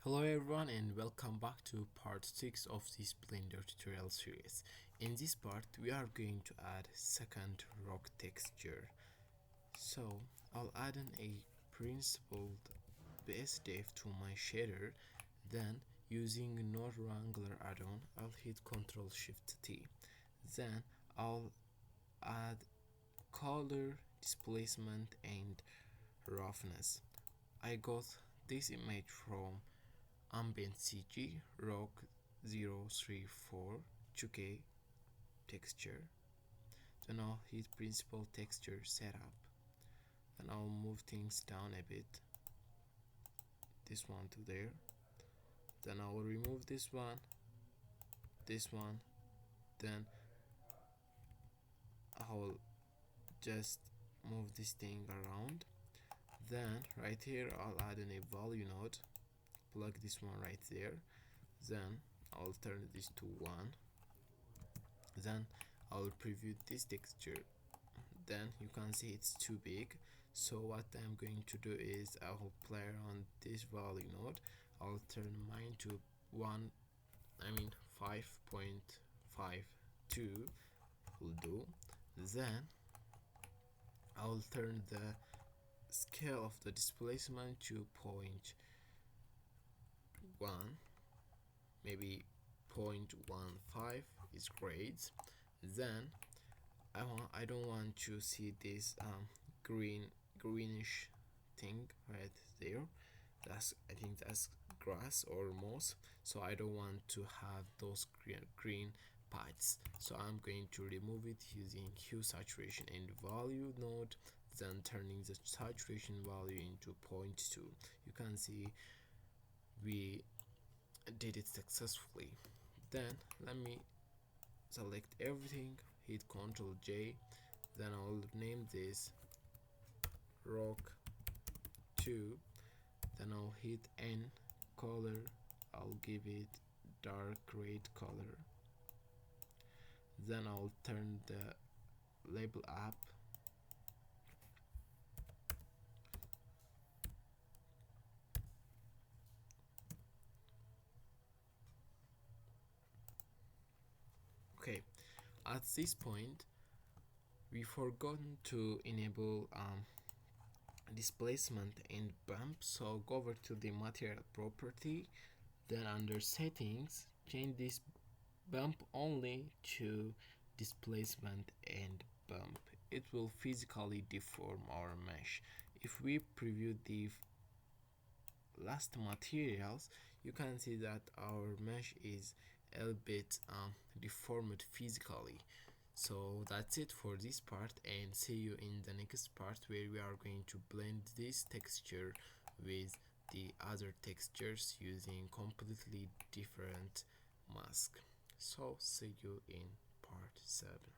Hello everyone and welcome back to part 6 of this Blender tutorial series. In this part we are going to add second rock texture. So I'll add in a principled BSDF to my shader, then using Node Wrangler add-on I'll hit Ctrl Shift T. Then I'll add color, displacement and roughness. I got this image from ambient CG rock 034 2K texture. Then I'll hit principal texture setup. Then I'll move things down a bit, this one to there. Then I'll remove this one, then I'll just move this thing around. Then right here I'll add in a value node, plug this one right there. Then I'll turn this to 1. Then I'll preview this texture. Then you can see it's too big, so what I'm going to do is I'll play around this value node. I'll turn mine to 5.52 will do. Then I'll turn the scale of the displacement to 0.1, maybe 0.15 is great. Then I don't want to see this greenish thing right there. I think that's grass or moss, so I don't want to have those green parts, so I'm going to remove it using hue saturation and value node, then turning the saturation value into 0.2. You can see we did it successfully. Then let me select everything, hit Ctrl J, then I'll name this rock 2. Then I'll hit N color, I'll give it dark red color. Then I'll turn the label up. Okay, at this point we forgot to enable displacement and bump, so go over to the material property, then under settings change this bump only to displacement and bump. It will physically deform our mesh. If we preview the last materials, you can see that our mesh is a bit deformed physically. So that's it for this part, and see you in the next part where we are going to blend this texture with the other textures using completely different mask. So see you in part 7.